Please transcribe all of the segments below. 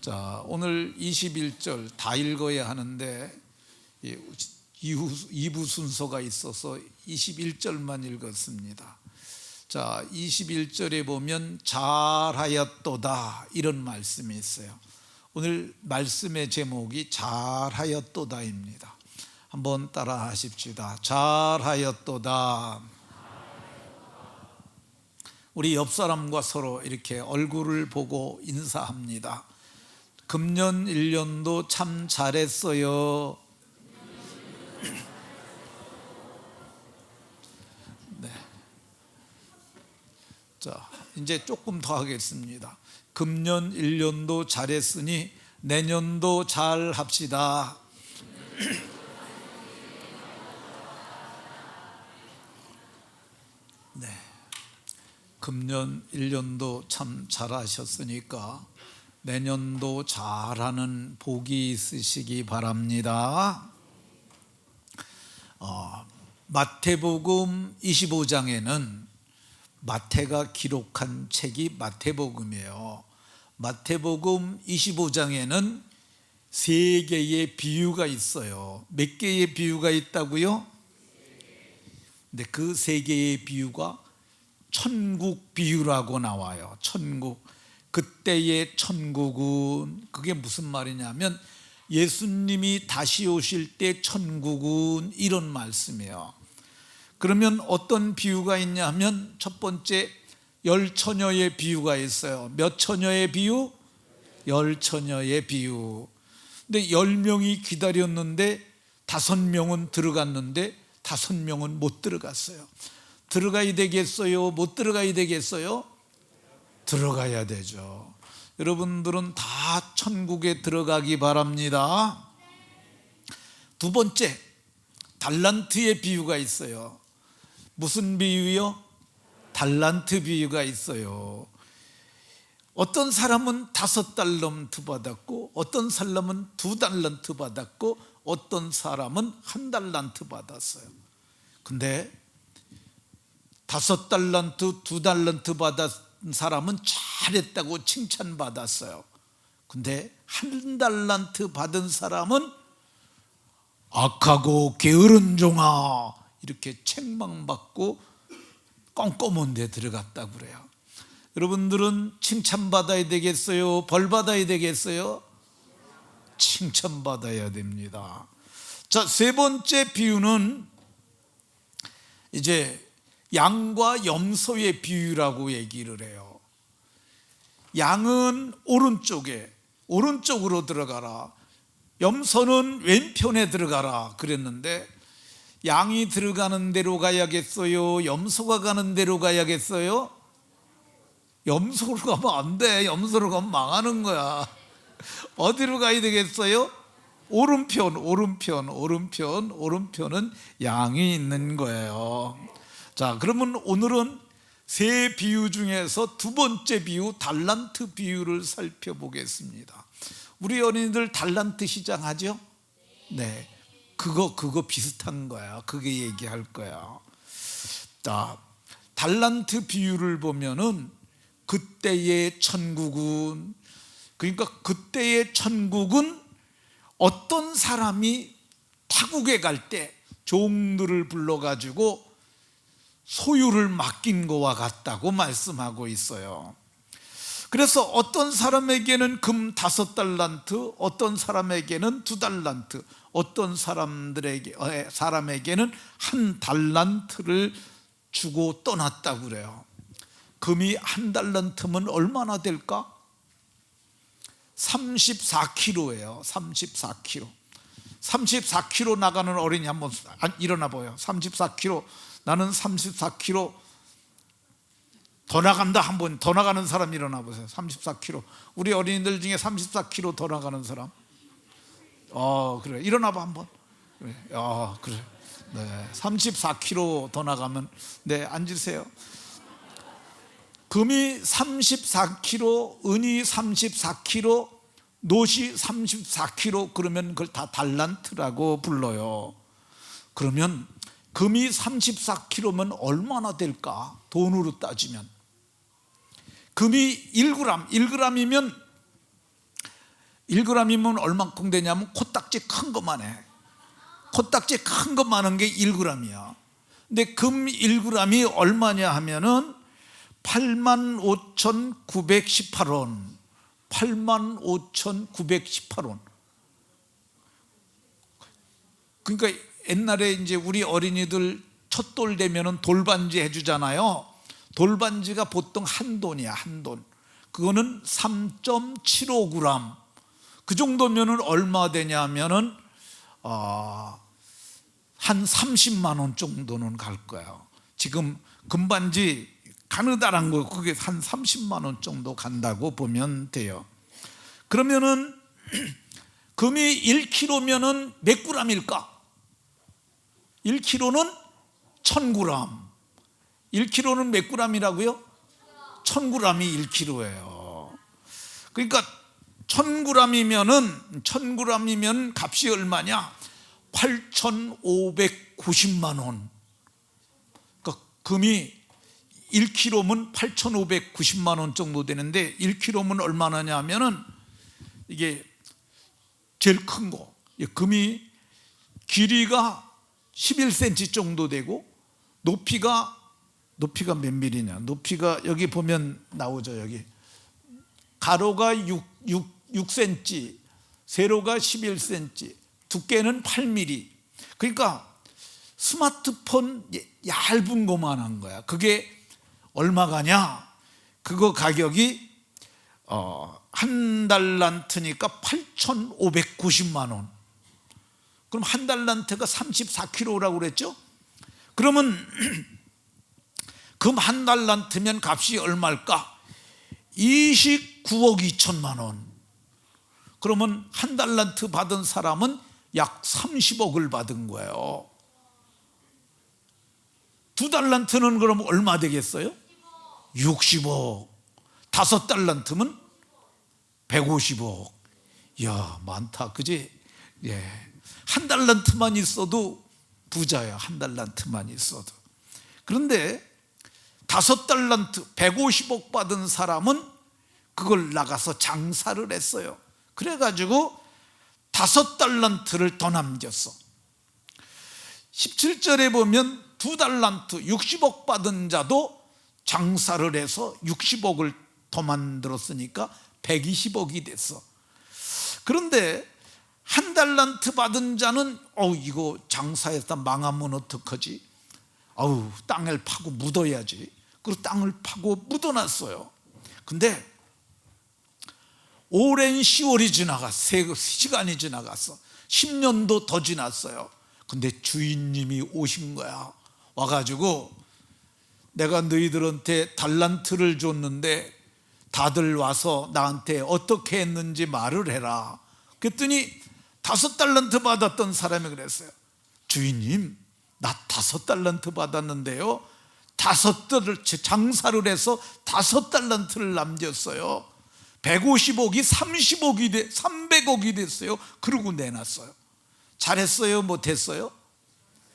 자, 오늘 21절 다 읽어야 하는데 2부 순서가 있어서 21절만 읽었습니다. 자, 21절에 보면 잘하였도다 이런 말씀이 있어요. 오늘 말씀의 제목이 잘하였도다입니다. 한번 따라 하십시다. 잘하였도다. 우리 옆 사람과 서로 이렇게 얼굴을 보고 인사합니다. 금년 1년도 참 잘했어요. 네. 자, 이제 조금 더 하겠습니다. 금년 1년도 잘했으니 내년도 잘 합시다. 네. 금년 1년도 참 잘하셨으니까 내년도 잘하는 복이 있으시기 바랍니다. 마태복음 25장에는 마태가 기록한 책이 마태복음이에요. 마태복음 25장에는 세 개의 비유가 있어요. 몇 개의 비유가 있다고요? 근데 그 세 개의 비유가 천국 비유라고 나와요. 천국. 그때의 천국은, 그게 무슨 말이냐면 예수님이 다시 오실 때 천국은 이런 말씀이에요. 그러면 어떤 비유가 있냐 하면 첫 번째 열처녀의 비유가 있어요. 몇 처녀의 비유? 열처녀의 비유. 근데 10명이 기다렸는데 5명은 들어갔는데 5명은 못 들어갔어요. 들어가야 되겠어요? 못 들어가야 되겠어요? 들어가야 되죠. 여러분들은 다 천국에 들어가기 바랍니다. 두 번째, 달란트의 비유가 있어요. 무슨 비유요? 달란트 비유가 있어요. 어떤 사람은 5달란트 받았고, 어떤 사람은 2달란트 받았고, 어떤 사람은 1달란트 받았어요. 근데 5달란트, 2달란트 받았 사람은 잘했다고 칭찬받았어요. 근데 1달란트 받은 사람은 악하고 게으른 종아 이렇게 책망받고 껌껌한 데 들어갔다고 그래요. 여러분들은 칭찬받아야 되겠어요? 벌받아야 되겠어요? 칭찬받아야 됩니다. 자, 세 번째 비유는 이제 양과 염소의 비유라고 얘기를 해요. 양은 오른쪽으로 들어가라, 염소는 왼편에 들어가라 그랬는데, 양이 들어가는 대로 가야겠어요? 염소가 가는 대로 가야겠어요? 염소로 가면 안 돼. 염소로 가면 망하는 거야. 어디로 가야 되겠어요? 오른편은 양이 있는 거예요. 자, 그러면 오늘은 세 비유 중에서 두 번째 비유, 달란트 비유를 살펴보겠습니다. 우리 어린이들 달란트 시장 하죠? 네, 그거 비슷한 거야. 그게 얘기할 거야. 자, 달란트 비유를 보면은 그때의 천국은, 그러니까 그때의 천국은 어떤 사람이 타국에 갈 때 종들을 불러가지고 소유를 맡긴 것과 같다고 말씀하고 있어요. 그래서 어떤 사람에게는 금 5달란트, 어떤 사람에게는 2달란트, 어떤 사람에게는 1달란트를 주고 떠났다고 그래요. 금이 1달란트면 얼마나 될까? 34kg예요. 34kg. 34kg 나가는 어린이 한번 일어나 보여. 34kg. 나는 34kg 더 나간다. 한번 더 나가는 사람 일어나 보세요. 34kg. 우리 어린이들 중에 34kg 더 나가는 사람. 그래. 일어나 봐 한번. 그래. 그래. 네. 34kg 더 나가면 네, 앉으세요. 금이 34kg, 은이 34kg, 놋이 34kg, 그러면 그걸 다 달란트라고 불러요. 그러면 금이 34kg면 얼마나 될까? 돈으로 따지면 금이 1g, 1g이면 1g이면 얼만큼 되냐면 코딱지 큰 것만 해. 코딱지 큰 것만 한 게 1g이야. 근데 금 1g이 얼마냐 하면은 85,918원. 85,918원. 그러니까 옛날에 이제 우리 어린이들 첫 돌 되면은 돌반지 해주잖아요. 돌반지가 보통 한 돈이야, 한 돈. 그거는 3.75g. 그 정도면은 얼마 되냐면은 한 30만 원 정도는 갈 거예요. 지금 금반지 가느다란 거 그게 한 30만 원 정도 간다고 보면 돼요. 그러면은 금이 1kg면은 몇 g일까? 1kg는 1000g. 1kg는 몇 g이라고요? 1000g이 1kg예요. 그러니까 1000g이면 값이 얼마냐? 8,590만 원. 그러니까 금이 1kg면 8,590만 원 정도 되는데 1kg면 얼마나 하면은 이게 제일 큰 거. 금이 길이가 11cm 정도 되고 높이가 몇 밀리냐? 높이가 여기 보면 나오죠. 여기 가로가 6cm, 세로가 11cm, 두께는 8mm. 그러니까 스마트폰 얇은 것만 한 거야. 그게 얼마가냐? 그거 가격이 한 달란트니까 8,590만 원. 그럼 한 달란트가 34kg라고 그랬죠? 그러면 금 한 달란트면 값이 얼마일까? 29억 2천만 원. 그러면 한 달란트 받은 사람은 약 30억을 받은 거예요. 두 달란트는 그럼 얼마 되겠어요? 60억. 5달란트면 150억. 이야, 많다, 그지? 예. 한 달란트만 있어도 부자야. 한 달란트만 있어도. 그런데 5달란트 150억 받은 사람은 그걸 나가서 장사를 했어요. 그래가지고 5달란트를 더 남겼어. 17절에 보면 2달란트 60억 받은 자도 장사를 해서 60억을 더 만들었으니까 120억이 됐어. 그런데 한 달란트 받은 자는 이거 장사했다 망하면 어떡하지? 땅을 파고 묻어야지. 그리고 땅을 파고 묻어놨어요. 근데 오랜 시월이 지나갔어. 시간이 지나갔어. 10년도 더 지났어요. 근데 주인님이 오신 거야. 와가지고 내가 너희들한테 달란트를 줬는데 다들 와서 나한테 어떻게 했는지 말을 해라. 그랬더니 5달란트 받았던 사람이 그랬어요. 주인님, 나 5달란트 받았는데요, 장사를 해서 5달란트를 남겼어요. 150억이 30억이 300억이 됐어요. 그러고 내놨어요. 잘했어요? 못했어요?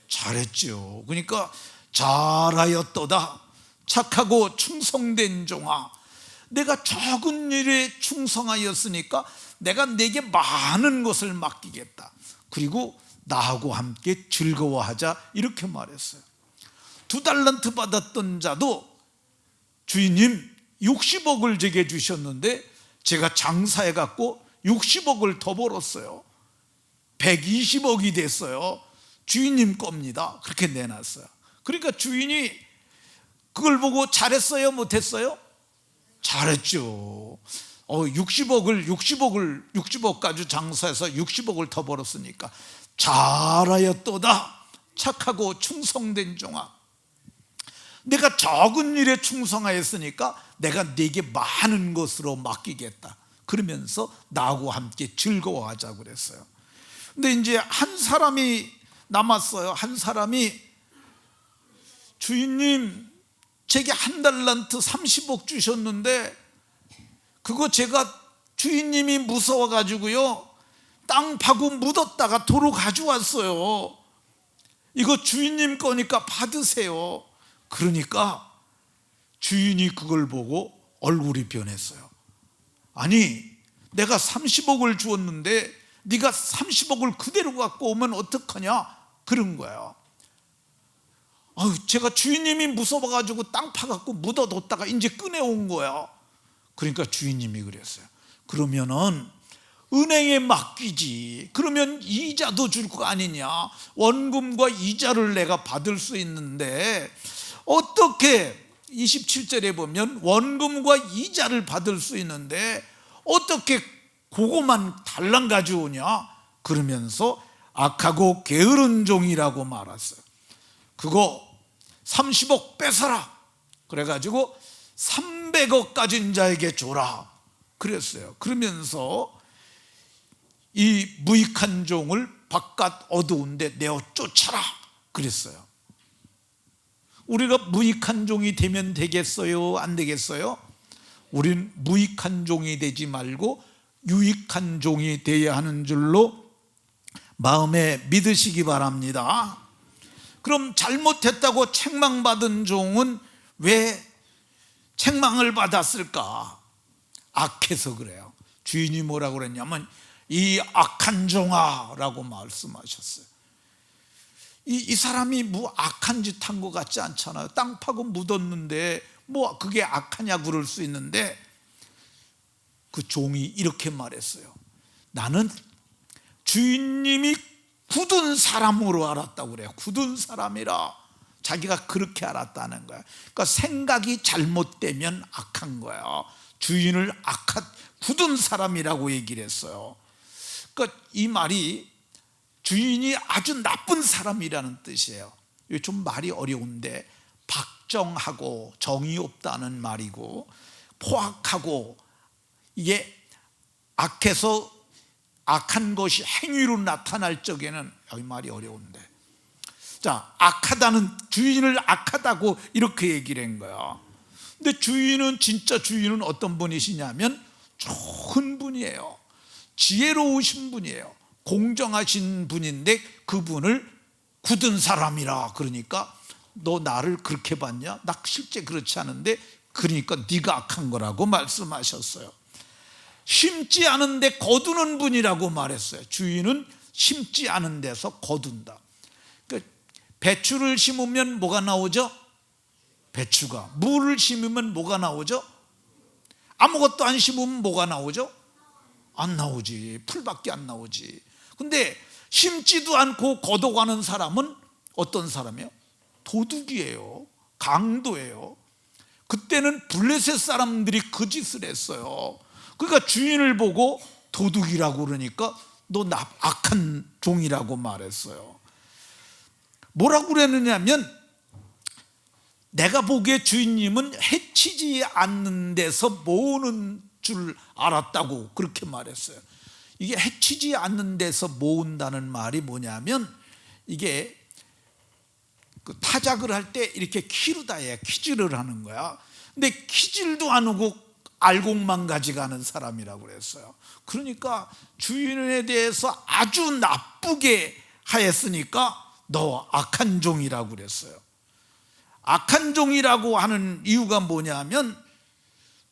잘했죠. 그러니까 잘하였도다 착하고 충성된 종아, 내가 적은 일에 충성하였으니까 내가 내게 많은 것을 맡기겠다. 그리고 나하고 함께 즐거워하자, 이렇게 말했어요. 2달란트 받았던 자도 주인님 60억을 제게 주셨는데 제가 장사해 갖고 60억을 더 벌었어요. 120억이 됐어요. 주인님 겁니다. 그렇게 내놨어요. 그러니까 주인이 그걸 보고 잘했어요? 못했어요? 잘했죠. 60억까지 장사해서 60억을 더 벌었으니까 잘하였도다 착하고 충성된 종아, 내가 적은 일에 충성하였으니까 내가 네게 많은 것으로 맡기겠다. 그러면서 나하고 함께 즐거워하자고 그랬어요. 근데 이제 한 사람이 남았어요. 한 사람이 주인님, 제게 한 달란트 30억 주셨는데 그거 제가 주인님이 무서워가지고요 땅 파고 묻었다가 도로 가져왔어요. 이거 주인님 거니까 받으세요. 그러니까 주인이 그걸 보고 얼굴이 변했어요. 아니, 내가 30억을 주었는데 네가 30억을 그대로 갖고 오면 어떡하냐, 그런 거예요. 제가 주인님이 무서워가지고 땅 파갖고 묻어뒀다가 이제 꺼내온 거예요. 그러니까 주인님이 그랬어요. 그러면은 은행에 맡기지. 그러면 이자도 줄 거 아니냐. 원금과 이자를 내가 받을 수 있는데 어떻게, 27절에 보면 원금과 이자를 받을 수 있는데 어떻게 그거만 달랑 가져오냐, 그러면서 악하고 게으른 종이라고 말했어요. 그거 30억 뺏어라. 그래가지고 300억 가진 자에게 줘라 그랬어요. 그러면서 이 무익한 종을 바깥 어두운데 내어 쫓아라 그랬어요. 우리가 무익한 종이 되면 되겠어요, 안 되겠어요? 우린 무익한 종이 되지 말고 유익한 종이 되어야 하는 줄로 마음에 믿으시기 바랍니다. 그럼 잘못했다고 책망받은 종은 왜 책망을 받았을까? 악해서 그래요. 주인이 뭐라고 그랬냐면 이 악한 종아 라고 말씀하셨어요. 이 사람이 뭐 악한 짓 한 것 같지 않잖아요. 땅 파고 묻었는데 뭐 그게 악하냐 그럴 수 있는데, 그 종이 이렇게 말했어요. 나는 주인님이 굳은 사람으로 알았다고 그래요. 굳은 사람이라 자기가 그렇게 알았다는 거야. 그러니까 생각이 잘못되면 악한 거야. 주인을 굳은 사람이라고 얘기를 했어요. 그러니까 이 말이 주인이 아주 나쁜 사람이라는 뜻이에요. 이게 좀 말이 어려운데, 박정하고 정이 없다는 말이고, 포악하고, 이게 악해서 악한 것이 행위로 나타날 적에는, 이 말이 어려운데, 자, 악하다는, 주인을 악하다고 이렇게 얘기를 한 거야. 근데 주인은, 진짜 주인은 어떤 분이시냐면 좋은 분이에요. 지혜로우신 분이에요. 공정하신 분인데 그분을 굳은 사람이라 그러니까 너 나를 그렇게 봤냐? 나 실제 그렇지 않은데, 그러니까 네가 악한 거라고 말씀하셨어요. 심지 않은데 거두는 분이라고 말했어요. 주인은 심지 않은 데서 거둔다. 그러니까 배추를 심으면 뭐가 나오죠? 배추가. 물을 심으면 뭐가 나오죠? 아무것도 안 심으면 뭐가 나오죠? 안 나오지. 풀밖에 안 나오지. 근데 심지도 않고 걷어가는 사람은 어떤 사람이에요? 도둑이에요. 강도예요. 그때는 블레셋 사람들이 그 짓을 했어요. 그러니까 주인을 보고 도둑이라고 그러니까 너 악한 종이라고 말했어요. 뭐라고 그랬느냐면, 내가 보기에 주인님은 해치지 않는 데서 모으는 줄 알았다고 그렇게 말했어요. 이게 해치지 않는 데서 모은다는 말이 뭐냐면, 이게 그 타작을 할 때 이렇게 키르다야, 키질을 하는 거야. 근데 키질도 안 하고 알곡만 가져가는 사람이라고 그랬어요. 그러니까 주인에 대해서 아주 나쁘게 하였으니까 너 악한 종이라고 그랬어요. 악한 종이라고 하는 이유가 뭐냐면,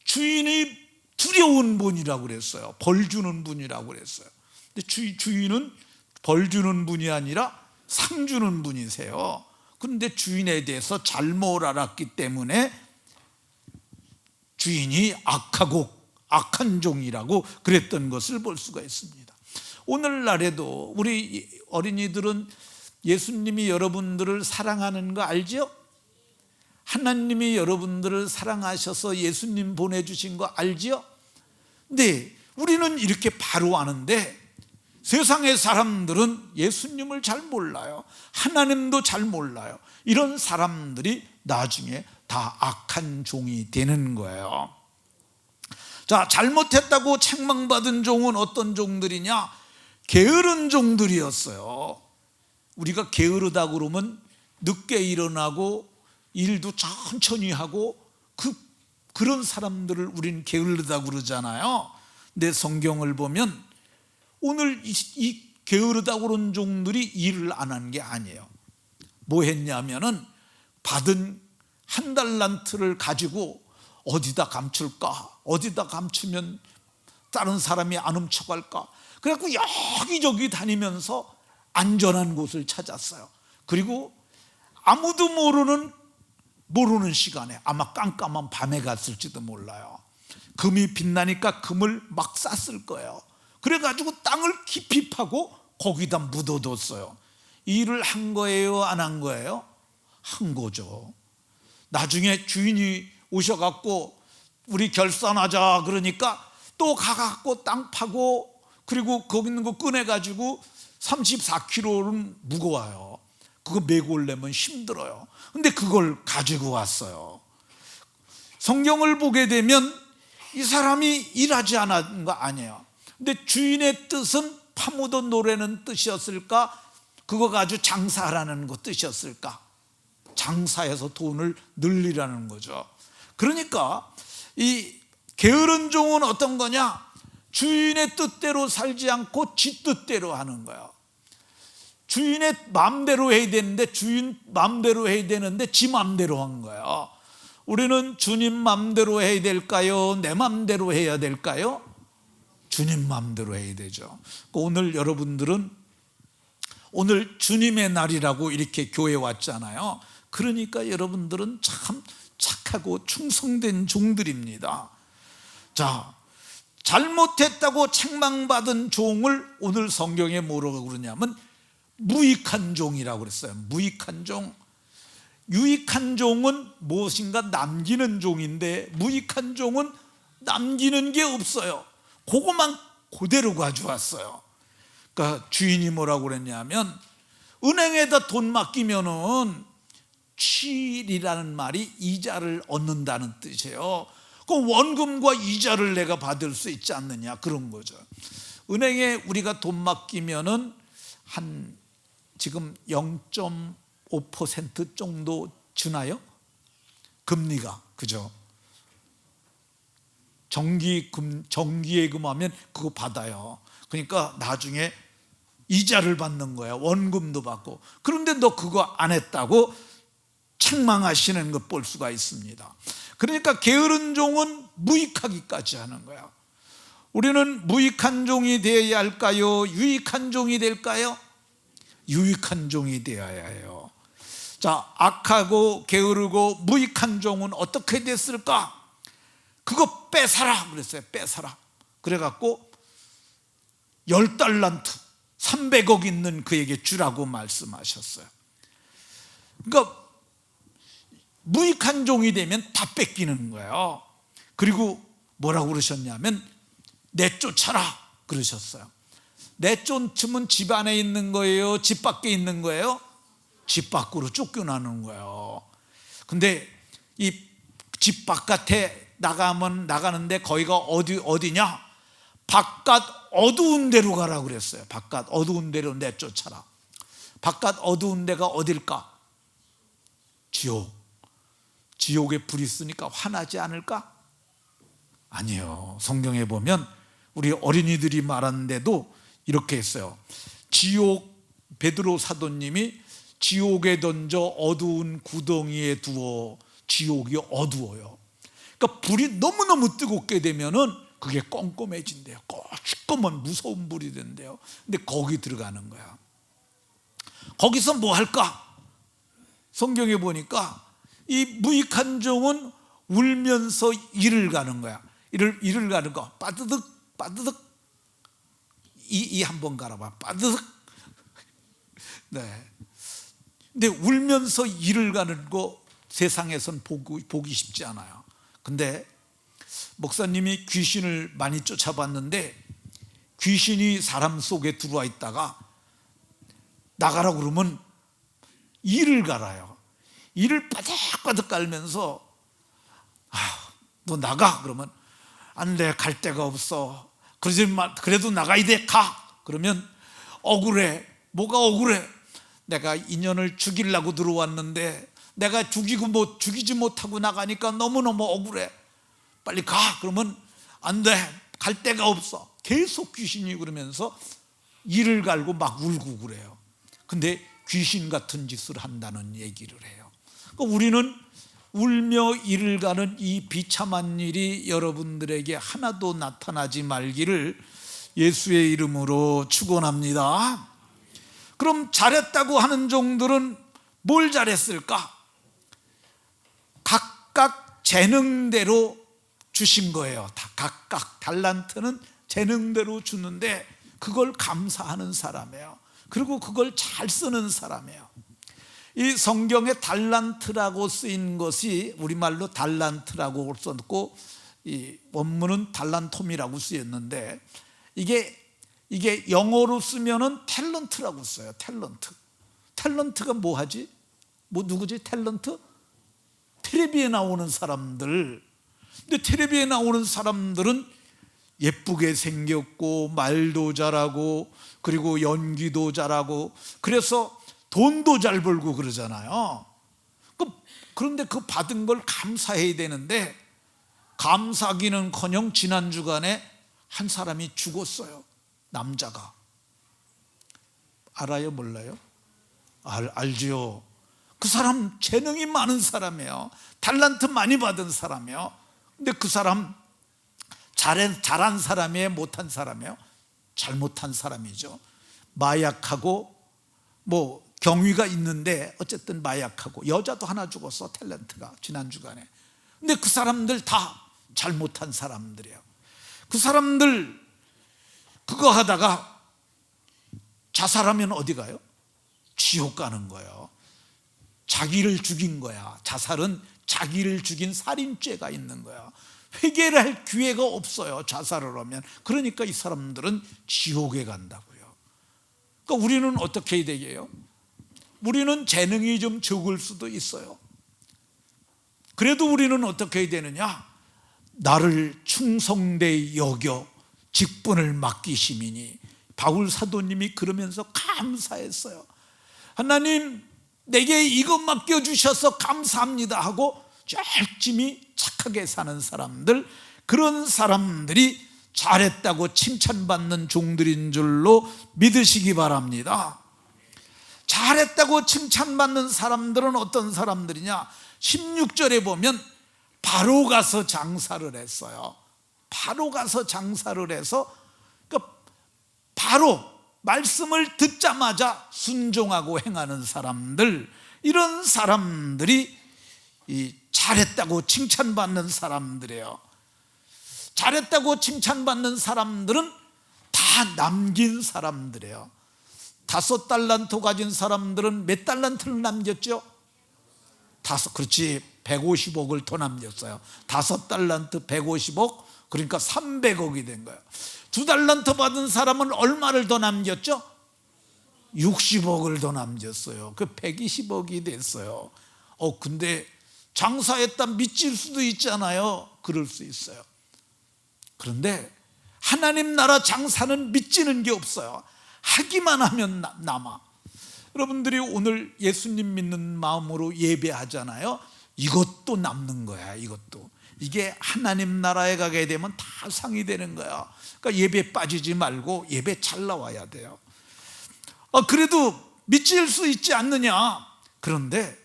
주인이 두려운 분이라고 그랬어요. 벌 주는 분이라고 그랬어요. 근데 주인은 벌 주는 분이 아니라 상 주는 분이세요. 그런데 주인에 대해서 잘못 알았기 때문에 주인이 악하고 악한 종이라고 그랬던 것을 볼 수가 있습니다. 오늘날에도 우리 어린이들은 예수님이 여러분들을 사랑하는 거 알죠? 하나님이 여러분들을 사랑하셔서 예수님 보내주신 거 알지요? 근데 우리는 이렇게 바로 아는데 세상의 사람들은 예수님을 잘 몰라요. 하나님도 잘 몰라요. 이런 사람들이 나중에 다 악한 종이 되는 거예요. 자, 잘못했다고 책망받은 종은 어떤 종들이냐? 게으른 종들이었어요. 우리가 게으르다 그러면 늦게 일어나고 일도 천천히 하고 그런 사람들을 우리는 게으르다 그러잖아요. 근데 성경을 보면 오늘 이 게으르다 그런 종들이 일을 안 한 게 아니에요. 뭐 했냐면은 받은 한 달란트를 가지고 어디다 감출까? 어디다 감추면 다른 사람이 안 훔쳐갈까? 그래갖고 여기저기 다니면서 안전한 곳을 찾았어요. 그리고 아무도 모르는 시간에, 아마 깜깜한 밤에 갔을지도 몰라요. 금이 빛나니까 금을 막 쌌을 거예요. 그래가지고 땅을 깊이 파고 거기다 묻어뒀어요. 이 일을 한 거예요, 안 한 거예요? 한 거죠. 나중에 주인이 오셔갖고 우리 결산하자 그러니까 또 가갖고 땅 파고, 그리고 거기 있는 거 꺼내가지고 34kg는 무거워요. 그거 메고 오려면 힘들어요. 근데 그걸 가지고 왔어요. 성경을 보게 되면 이 사람이 일하지 않은 거 아니에요. 근데 주인의 뜻은 파묻어 놓으라는 뜻이었을까? 그거 가지고 장사하라는 거 뜻이었을까? 장사해서 돈을 늘리라는 거죠. 그러니까 이 게으른 종은 어떤 거냐? 주인의 뜻대로 살지 않고 지 뜻대로 하는 거예요. 주인의 마음대로 해야 되는데, 주인 마음대로 해야 되는데 지 마음대로 한 거예요. 우리는 주님 마음대로 해야 될까요? 내 마음대로 해야 될까요? 주님 마음대로 해야 되죠. 오늘 여러분들은 오늘 주님의 날이라고 이렇게 교회에 왔잖아요. 그러니까 여러분들은 참 착하고 충성된 종들입니다. 자, 잘못했다고 책망받은 종을 오늘 성경에 뭐라고 그러냐면 무익한 종이라고 그랬어요. 무익한 종. 유익한 종은 무엇인가 남기는 종인데, 무익한 종은 남기는 게 없어요. 그것만 그대로 가져왔어요. 그러니까 주인이 뭐라고 그랬냐면, 은행에다 돈 맡기면은 취일이라는 말이 이자를 얻는다는 뜻이에요. 그 원금과 이자를 내가 받을 수 있지 않느냐, 그런 거죠. 은행에 우리가 돈 맡기면은 한 지금 0.5% 정도 주나요? 금리가, 그죠? 정기예금하면 그거 받아요. 그러니까 나중에 이자를 받는 거야. 원금도 받고. 그런데 너 그거 안 했다고 책망하시는 것 볼 수가 있습니다. 그러니까 게으른 종은 무익하기까지 하는 거야. 우리는 무익한 종이 되어야 할까요? 유익한 종이 될까요? 유익한 종이 되어야 해요. 자, 악하고 게으르고 무익한 종은 어떻게 됐을까? 그거 뺏어라 그랬어요. 뺏어라. 그래갖고 10달란트 300억 있는 그에게 주라고 말씀하셨어요. 그러니까 무익한 종이 되면 다 뺏기는 거예요. 그리고 뭐라고 그러셨냐면 내쫓아라 그러셨어요. 내쫓으면 집 안에 있는 거예요? 집 밖에 있는 거예요? 집 밖으로 쫓겨나는 거예요. 근데 이 집 바깥에 나가는데 거기가 어디냐? 바깥 어두운 데로 가라 그랬어요. 바깥 어두운 데로 내쫓아라. 바깥 어두운 데가 어딜까? 지옥. 지옥에 불이 있으니까 화나지 않을까? 아니에요. 성경에 보면 우리 어린이들이 말하는데도 이렇게 했어요. 베드로 사도님이 지옥에 던져 어두운 구덩이에 두어. 지옥이 어두워요. 그러니까 불이 너무너무 뜨겁게 되면은 그게 껌껌해진대요. 시꺼먼 무서운 불이 된대요. 근데 거기 들어가는 거야. 거기서 뭐 할까? 성경에 보니까 이 무익한 종은 울면서 일을 가는 거야. 일을 가는 거. 빠드득 빠드득. 이 한번 갈아봐. 빠드득. 네. 근데 울면서 일을 가는 거 세상에선 보기 쉽지 않아요. 근데 목사님이 귀신을 많이 쫓아봤는데 귀신이 사람 속에 들어와 있다가 나가라고 그러면 이를 갈아요. 이를 바닥바닥 깔면서 너 나가 그러면 안 돼, 갈 데가 없어. 그래도 나가야 돼, 가. 그러면 억울해. 뭐가 억울해? 내가 인연을 죽이려고 들어왔는데 내가 죽이지 못하고 나가니까 너무너무 억울해. 빨리 가. 그러면 안 돼, 갈 데가 없어. 계속 귀신이 그러면서 이를 갈고 막 울고 그래요. 근데 귀신 같은 짓을 한다는 얘기를 해요. 그러니까 울며 이를 가는 이 비참한 일이 여러분들에게 하나도 나타나지 말기를 예수의 이름으로 축원합니다. 그럼 잘했다고 하는 종들은 뭘 잘했을까? 각각 재능대로 주신 거예요. 다 각각 달란트는 재능대로 주는데 그걸 감사하는 사람이에요. 그리고 그걸 잘 쓰는 사람이에요. 이 성경에 달란트라고 쓰인 것이 우리말로 달란트라고 썼고 이 원문은 달란톰이라고 쓰였는데 이게 영어로 쓰면은 탤런트라고 써요. 탤런트가 뭐 하지? 누구지? 탤런트? 텔레비에 나오는 사람들. 근데 텔레비에 나오는 사람들은 예쁘게 생겼고 말도 잘하고 그리고 연기도 잘하고 그래서 돈도 잘 벌고 그러잖아요. 그런데 그 받은 걸 감사해야 되는데 감사하기는커녕 지난 주간에 한 사람이 죽었어요. 남자가. 알아요? 몰라요? 알지요. 그 사람 재능이 많은 사람이에요. 달란트 많이 받은 사람이에요. 근데 그 사람 잘한 사람이에요? 못한 사람이에요? 잘못한 사람이죠. 마약하고 뭐 경위가 있는데 어쨌든 마약하고 여자도 하나 죽었어. 탤런트가 지난 주간에. 근데 그 사람들 다 잘못한 사람들이에요. 그 사람들 그거 하다가 자살하면 어디 가요? 지옥 가는 거예요. 자기를 죽인 거야. 자살은 자기를 죽인 살인죄가 있는 거야. 회개를 할 기회가 없어요. 자살을 하면. 그러니까 이 사람들은 지옥에 간다고요. 그러니까 우리는 어떻게 해야 되게요? 우리는 재능이 좀 적을 수도 있어요. 그래도 우리는 어떻게 해야 되느냐? 나를 충성되이 여겨 직분을 맡기심이니. 바울 사도님이 그러면서 감사했어요. 하나님 내게 이것 맡겨주셔서 감사합니다 하고 열심히 착하게 사는 사람들, 그런 사람들이 잘했다고 칭찬받는 종들인 줄로 믿으시기 바랍니다. 잘했다고 칭찬받는 사람들은 어떤 사람들이냐? 16절에 보면 바로 가서 장사를 했어요. 바로 가서 장사를 해서 그러니까 바로 말씀을 듣자마자 순종하고 행하는 사람들, 이런 사람들이 잘했다고 칭찬받는 사람들이에요. 잘했다고 칭찬받는 사람들은 다 남긴 사람들이에요. 5달란트 가진 사람들은 몇 달란트를 남겼죠? 그렇지, 150억을 더 남겼어요. 5달란트 150억, 그러니까 300억이 된 거예요. 2달란트 받은 사람은 얼마를 더 남겼죠? 60억을 더 남겼어요. 그 120억이 됐어요. 근데 장사했다 미칠 수도 있잖아요. 그럴 수 있어요. 그런데 하나님 나라 장사는 미치는 게 없어요. 하기만 하면 남아. 여러분들이 오늘 예수님 믿는 마음으로 예배하잖아요. 이것도 남는 거야. 이게 하나님 나라에 가게 되면 다 상이 되는 거야. 그러니까 예배 빠지지 말고 예배 잘 나와야 돼요. 그래도 미칠 수 있지 않느냐? 그런데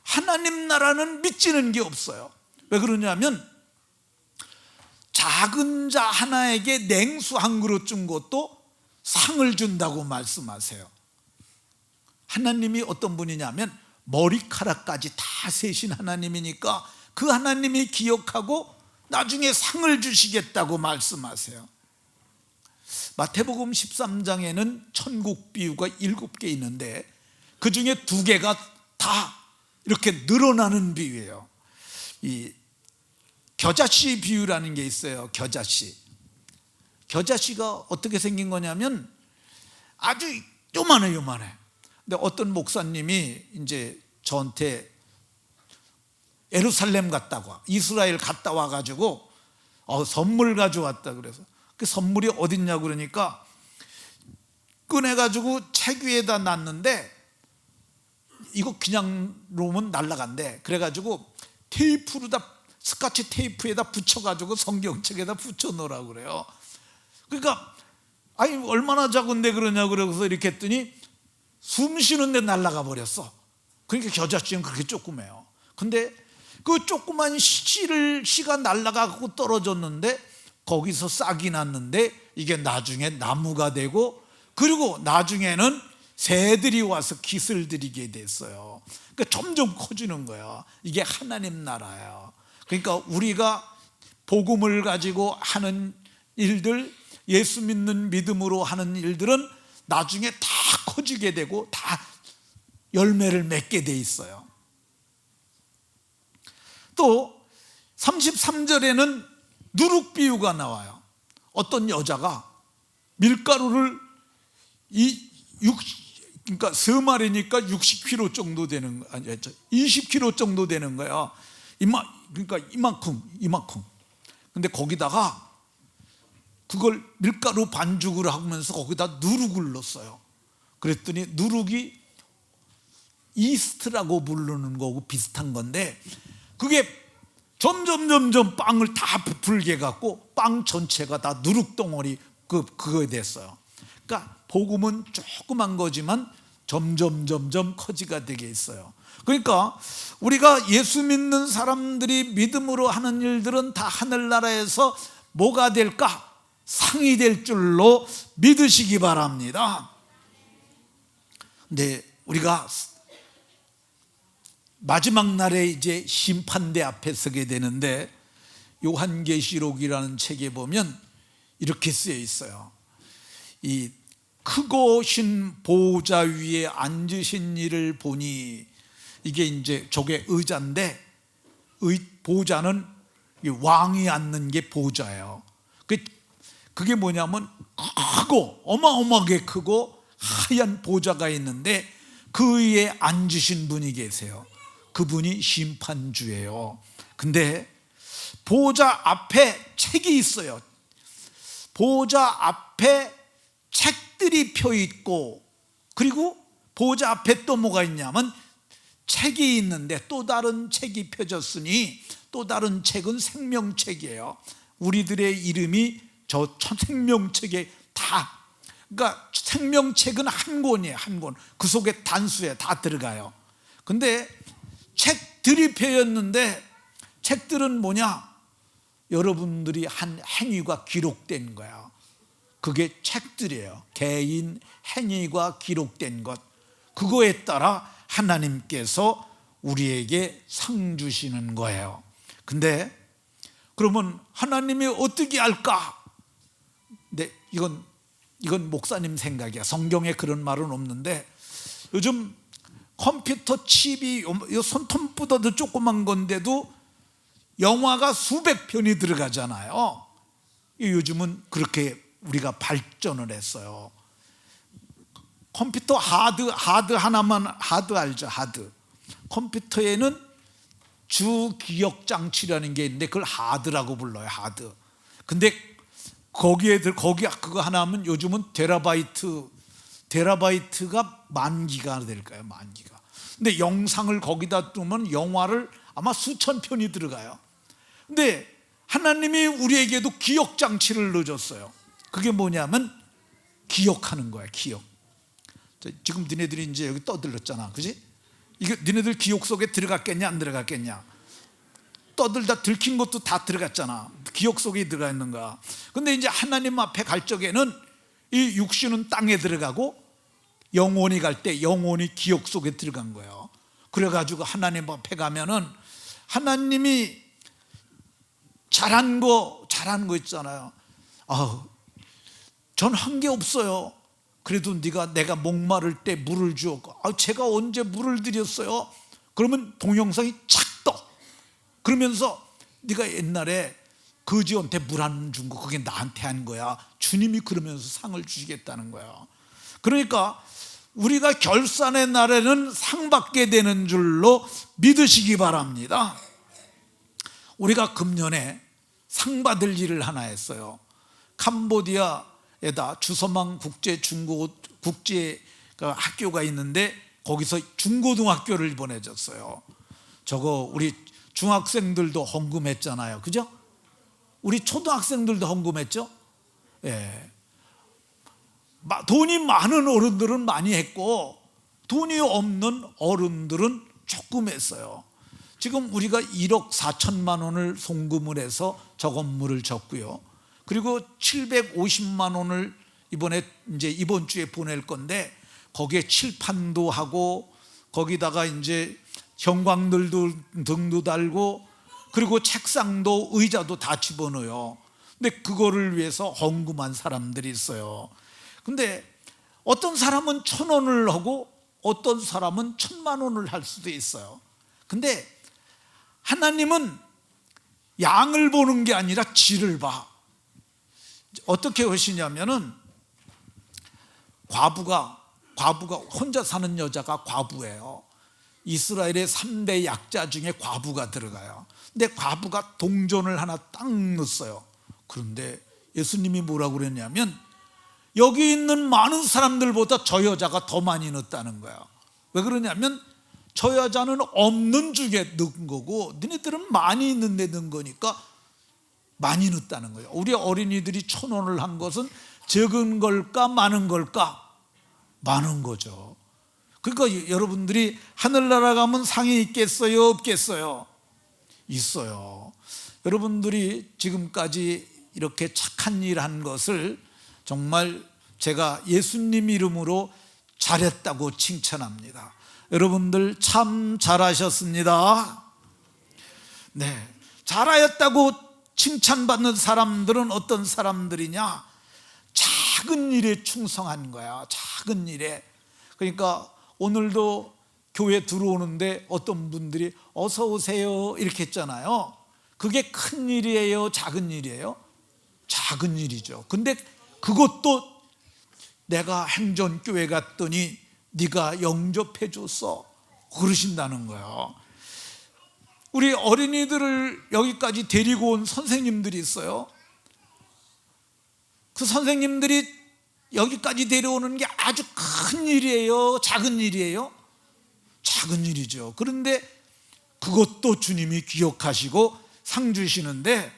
하나님 나라는 미치는 게 없어요. 왜 그러냐면 작은 자 하나에게 냉수 한 그릇 준 것도 상을 준다고 말씀하세요. 하나님이 어떤 분이냐면 머리카락까지 다 세신 하나님이니까 그 하나님이 기억하고 나중에 상을 주시겠다고 말씀하세요. 마태복음 13장에는 천국 비유가 7개 있는데 그 중에 2개가 다 이렇게 늘어나는 비유예요. 이 겨자씨 비유라는 게 있어요. 겨자씨가 어떻게 생긴 거냐면 아주 요만해. 근데 어떤 목사님이 이제 저한테 예루살렘 갔다고, 이스라엘 갔다 와가지고 선물 가져왔다 그래서 그 선물이 어딨냐고 그러니까 꺼내가지고 책 위에다 놨는데 이거 그냥 놓으면 날아간대. 그래가지고 스카치 테이프에다 붙여가지고 성경책에다 붙여 놓으라고 그래요. 그러니까 아니 얼마나 작은데 그러냐고 그래서 이렇게 했더니 숨 쉬는데 날아가 버렸어. 그러니까 겨자씨는 그렇게 조그매요. 근데 그 조그만 씨가 날아가고 떨어졌는데 거기서 싹이 났는데 이게 나중에 나무가 되고, 그리고 나중에는 새들이 와서 깃을 들이게 됐어요. 그러니까 점점 커지는 거예요. 이게 하나님 나라예요. 그러니까 우리가 복음을 가지고 하는 일들, 예수 믿는 믿음으로 하는 일들은 나중에 다 커지게 되고 다 열매를 맺게 돼 있어요. 또 33절에는 누룩 비유가 나와요. 어떤 여자가 밀가루를 그러니까 3마리니까 60kg 정도 되는, 아니 20kg 정도 되는 거야. 그러니까 이만큼. 근데 거기다가 그걸 밀가루 반죽을 하면서 거기다 누룩을 넣었어요. 그랬더니 누룩이 이스트라고 부르는 거고 비슷한 건데, 그게 점점 빵을 다 부풀게 갖고 빵 전체가 다 누룩 덩어리 그거 됐어요. 그러니까 복음은 조그만 거지만 점점 커지가 되게 있어요. 그러니까 우리가 예수 믿는 사람들이 믿음으로 하는 일들은 다 하늘나라에서 뭐가 될까? 상이 될 줄로 믿으시기 바랍니다. 근데 우리가 마지막 날에 이제 심판대 앞에 서게 되는데, 요한계시록이라는 책에 보면 이렇게 쓰여 있어요. 이 크고 신 보호자 위에 앉으신 이를 보니, 이게 이제 저게 의자인데, 보호자는 왕이 앉는 게 보호자예요. 그게 뭐냐면 크고 어마어마하게 크고 하얀 보호자가 있는데 그 위에 앉으신 분이 계세요. 그분이 심판주예요. 근데 보호자 앞에 책이 있어요. 보호자 앞에 책들이 펴 있고, 그리고 보호자 앞에 또 뭐가 있냐면 책이 있는데 또 다른 책이 펴졌으니, 또 다른 책은 생명책이에요. 우리들의 이름이 저 생명책에 다, 그러니까 생명책은 한 권이에요. 한 권. 그 속에 단수에 다 들어가요. 근데 책들이 펴였는데, 책들은 뭐냐? 여러분들이 한 행위가 기록된 거야. 그게 책들이에요. 개인 행위가 기록된 것. 그거에 따라 하나님께서 우리에게 상 주시는 거예요. 근데 그러면 하나님이 어떻게 할까? 근데 이건 목사님 생각이야. 성경에 그런 말은 없는데, 요즘 컴퓨터 칩이 손톱보다도 조그만 건데도 영화가 수백 편이 들어가잖아요. 요즘은 그렇게 우리가 발전을 했어요. 컴퓨터 하드 하나만, 하드 알죠? 하드. 컴퓨터에는 주기억 장치라는 게 있는데 그걸 하드라고 불러요. 하드. 근데 거기 그거 하나 하면 요즘은 테라바이트가 만 기가 될까요? 만 기가. 근데 영상을 거기다 두면 영화를 아마 수천 편이 들어가요. 근데 하나님이 우리에게도 기억 장치를 넣어줬어요. 그게 뭐냐면 기억하는 거야. 기억. 지금 니네들이 이제 여기 떠들었잖아, 그지? 이게 니네들 기억 속에 들어갔겠냐 안 들어갔겠냐? 떠들다 들킨 것도 다 들어갔잖아. 기억 속에 들어가 있는 거야. 근데 이제 하나님 앞에 갈 적에는 이 육신은 땅에 들어가고, 영혼이 갈 때 영혼이 기억 속에 들어간 거예요. 그래가지고 하나님 앞에 가면은 하나님이 잘한 거 있잖아요. 전 한 게 없어요. 그래도 내가 목마를 때 물을 주었고, 제가 언제 물을 드렸어요? 그러면 동영상이 착 떠. 그러면서 네가 옛날에 거지한테 물 안 준 거 그게 나한테 한 거야. 주님이 그러면서 상을 주시겠다는 거야. 그러니까 우리가 결산의 날에는 상 받게 되는 줄로 믿으시기 바랍니다. 우리가 금년에 상 받을 일을 하나 했어요. 캄보디아에다 주서망 국제 학교가 있는데 거기서 중고등학교를 보내줬어요. 저거 우리 중학생들도 헌금했잖아요, 그죠? 우리 초등학생들도 헌금했죠? 예. 돈이 많은 어른들은 많이 했고 돈이 없는 어른들은 조금 했어요. 지금 우리가 1억 4천만 원을 송금을 해서 저 건물을 졌고요. 그리고 750만 원을 이번 주에 보낼 건데 거기에 칠판도 하고 거기다가 이제 형광들도 등도 달고 그리고 책상도 의자도 다 집어넣어요. 근데 그거를 위해서 헌금한 사람들이 있어요. 근데 어떤 사람은 1,000원을 하고 어떤 사람은 1,000만 원을 할 수도 있어요. 근데 하나님은 양을 보는 게 아니라 질을 봐. 어떻게 하시냐면은 과부가 혼자 사는 여자가 과부예요. 이스라엘의 3대 약자 중에 과부가 들어가요. 근데 과부가 동전을 하나 딱 넣었어요. 그런데 예수님이 뭐라고 그랬냐면 여기 있는 많은 사람들보다 저 여자가 더 많이 넣었다는 거예요. 왜 그러냐면 저 여자는 없는 중에 넣은 거고 너네들은 많이 있는 데 넣은 거니까 많이 넣었다는 거예요. 우리 어린이들이 1,000원을 한 것은 적은 걸까 많은 걸까? 많은 거죠. 그러니까 여러분들이 하늘나라 가면 상이 있겠어요 없겠어요? 있어요. 여러분들이 지금까지 이렇게 착한 일 한 것을 정말 제가 예수님 이름으로 잘했다고 칭찬합니다. 여러분들 참 잘하셨습니다. 네, 잘하였다고 칭찬받는 사람들은 어떤 사람들이냐? 작은 일에 충성한 거야. 작은 일에. 그러니까 오늘도 교회 들어오는데 어떤 분들이 어서 오세요 이렇게 했잖아요. 그게 큰 일이에요 작은 일이에요? 작은 일이죠. 근데 그것도 내가 행전교회 갔더니 네가 영접해 줬어 그러신다는 거예요. 우리 어린이들을 여기까지 데리고 온 선생님들이 있어요. 그 선생님들이 여기까지 데려오는 게 아주 큰 일이에요 작은 일이에요? 작은 일이죠. 그런데 그것도 주님이 기억하시고 상 주시는데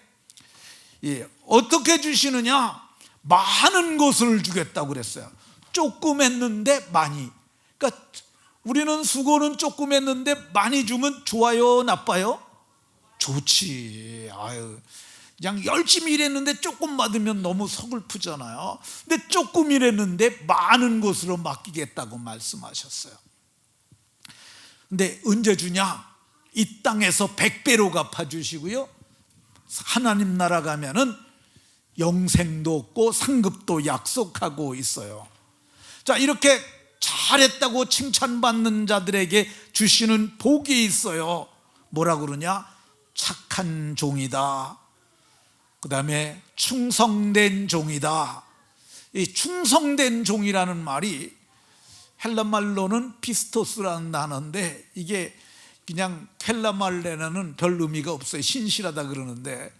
어떻게 주시느냐? 많은 것을 주겠다고 그랬어요. 조금 했는데 많이. 그러니까 우리는 수고는 조금 했는데 많이 주면 좋아요 나빠요? 좋지. 그냥 열심히 일했는데 조금 받으면 너무 서글프잖아요. 근데 조금 일했는데 많은 것으로 맡기겠다고 말씀하셨어요. 근데 언제 주냐? 이 땅에서 100배로 갚아주시고요, 하나님 나라 가면은 영생도 없고 상급도 약속하고 있어요. 자, 이렇게 잘했다고 칭찬받는 자들에게 주시는 복이 있어요. 뭐라 그러냐? 착한 종이다. 그 다음에 충성된 종이다. 이 충성된 종이라는 말이 헬라말로는 피스토스라는 단어인데 이게 그냥 헬라말로는 별 의미가 없어요. 신실하다 그러는데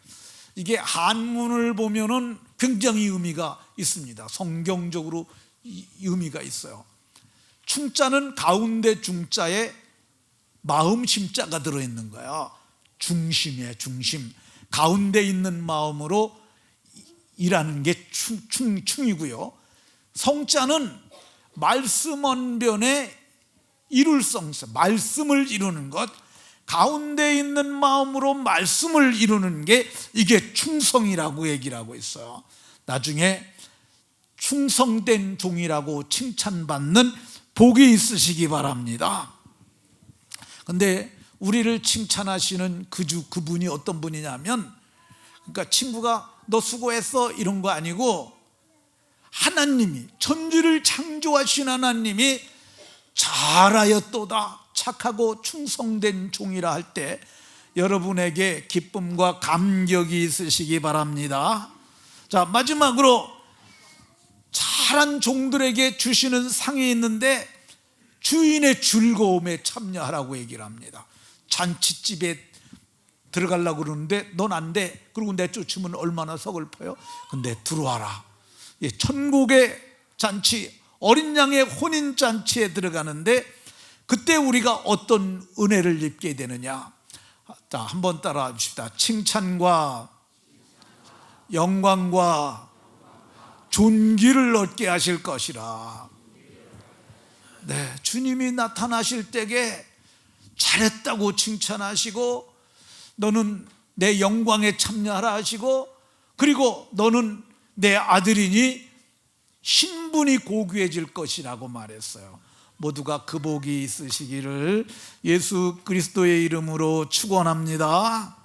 이게 한문을 보면은 굉장히 의미가 있습니다. 성경적으로 의미가 있어요. 충자는 가운데 중자에 마음 심자가 들어있는 거예요. 중심이에요. 중심. 가운데 있는 마음으로 일하는 게 충이고요. 성자는 말씀 언변의 이룰성사, 말씀을 이루는 것, 가운데 있는 마음으로 말씀을 이루는 게 이게 충성이라고 얘기를 하고 있어요. 나중에 충성된 종이라고 칭찬받는 복이 있으시기 바랍니다. 근데 우리를 칭찬하시는 그분이 어떤 분이냐면, 그러니까 친구가 너 수고했어 이런 거 아니고 하나님이, 천지를 창조하신 하나님이 잘하였도다, 착하고 충성된 종이라 할 때 여러분에게 기쁨과 감격이 있으시기 바랍니다. 자, 마지막으로 잘한 종들에게 주시는 상이 있는데 주인의 즐거움에 참여하라고 얘기를 합니다. 잔치집에 들어가려고 그러는데 넌 안 돼. 그리고 내쫓으면 얼마나 서글퍼요. 근데 들어와라. 천국의 잔치, 어린 양의 혼인잔치에 들어가는데 그때 우리가 어떤 은혜를 입게 되느냐. 자, 한번 따라 합시다. 칭찬과 영광과 존귀를 얻게 하실 것이라. 네, 주님이 나타나실 때에 잘했다고 칭찬하시고, 너는 내 영광에 참여하라 하시고, 그리고 너는 내 아들이니 신분이 고귀해질 것이라고 말했어요. 모두가 그 복이 있으시기를 예수 그리스도의 이름으로 축원합니다.